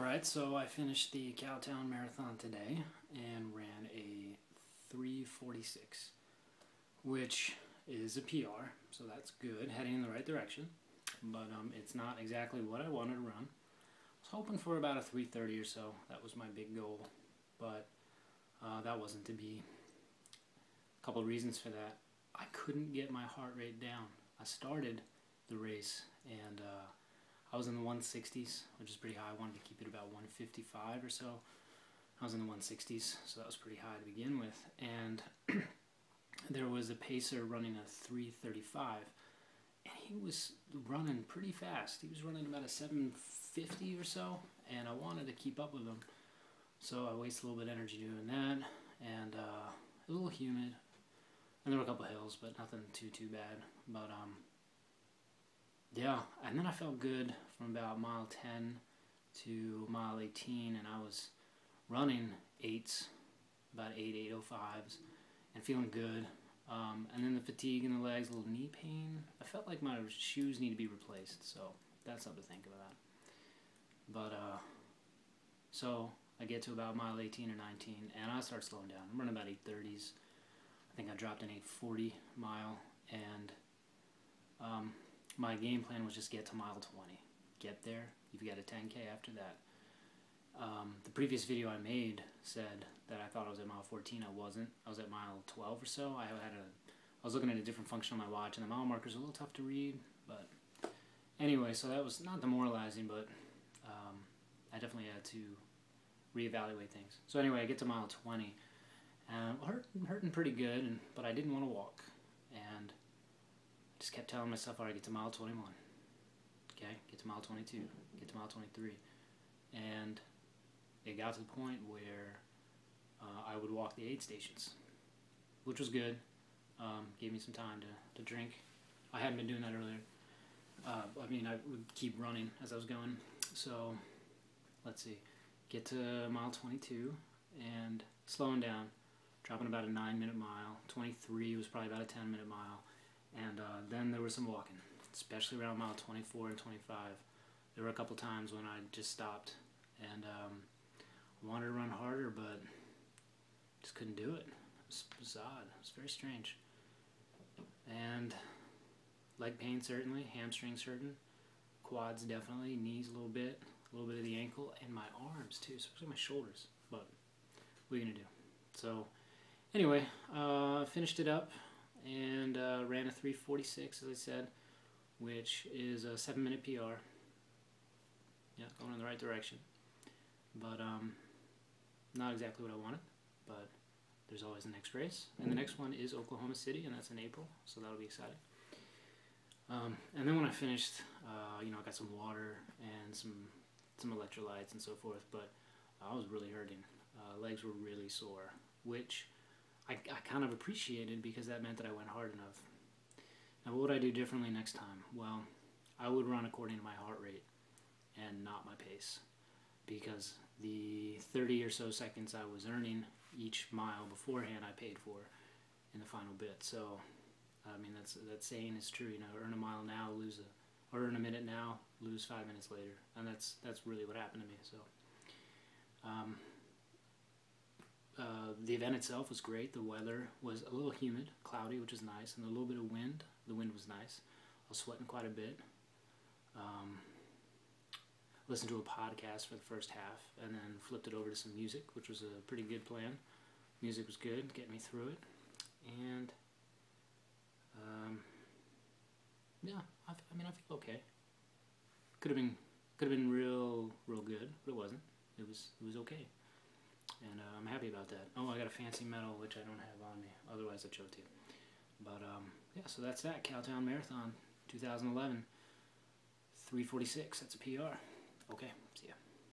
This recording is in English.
Alright, so I finished the Cowtown Marathon today and ran a 3:46, which is a PR, so that's good, heading in the right direction, but it's not exactly what I wanted to run. I was hoping for about a 3:30 or so. That was my big goal, but that wasn't to be. A couple of reasons for that. I couldn't get my heart rate down. I started the race and I was in the 160s, which is pretty high. I wanted to keep it about 155 or so. I was in the 160s, so that was pretty high to begin with. And there was a pacer running a 3:35, and he was running pretty fast. He was running about a 7:50 or so, and I wanted to keep up with him. So I wasted a little bit of energy doing that, and a little humid. And there were a couple hills, but nothing too bad. But yeah, and then I felt good from about mile 10 to mile 18, and I was running 8s, about 8:05s, and feeling good. And then the fatigue in the legs, a little knee pain. I felt like my shoes need to be replaced, so that's something to think about. But so I get to about mile 18 or 19, and I start slowing down. I'm running about 8:30s. I think I dropped an 8:40 mile, and my game plan was just get to mile 20. Get there, you've got a 10K after that. The previous video I made said that I thought I was at mile 14. I wasn't. I was at mile 12 or so. I was looking at a different function on my watch, and the mile marker's a little tough to read. But anyway, so that was not demoralizing, but I definitely had to reevaluate things. So anyway, I get to mile 20, and hurting pretty good, but I didn't want to walk, and just kept telling myself, all right, get to mile 21. Okay, get to mile 22, get to mile 23. And it got to the point where I would walk the aid stations, which was good. Gave me some time to drink. I hadn't been doing that earlier. I mean, I would keep running as I was going. So, let's see, get to mile 22 and slowing down, dropping about a 9-minute mile. 23 was probably about a 10-minute mile. And then there was some walking, especially around mile 24 and 25. There were a couple times when I just stopped and wanted to run harder, but just couldn't do it. It was odd. It was very strange. And leg pain certainly, hamstrings hurting, quads definitely, knees a little bit of the ankle, and my arms too, especially my shoulders. But what are you gonna do? So anyway, finished it up and ran a 3:46, as I said, which is a 7-minute PR. Yeah, going in the right direction. But not exactly what I wanted, but there's always the next race. And the next one is Oklahoma City, and that's in April, so that'll be exciting. And then when I finished, I got some water and some electrolytes and so forth, but I was really hurting. Legs were really sore, which I kind of appreciated because that meant that I went hard enough. Now, what would I do differently next time? Well, I would run according to my heart rate and not my pace, because the 30 or so seconds I was earning each mile beforehand I paid for in the final bit. So, I mean, that saying is true. Earn a mile now, or earn a minute now, lose 5 minutes later, and that's really what happened to me. So, the event itself was great. The weather was a little humid, cloudy, which is nice, and a little bit of wind. The wind was nice. I was sweating quite a bit. Listened to a podcast for the first half, and then flipped it over to some music, which was a pretty good plan. Music was good, getting me through it, and yeah, I feel okay. Could have been real good, but it wasn't. It was okay, and I'm happy about that. Oh, I got a fancy medal, which I don't have on me. Otherwise, I'd show it to you. But yeah, so that's that Cowtown Marathon 2011, 3:46. That's a PR. Okay, see ya.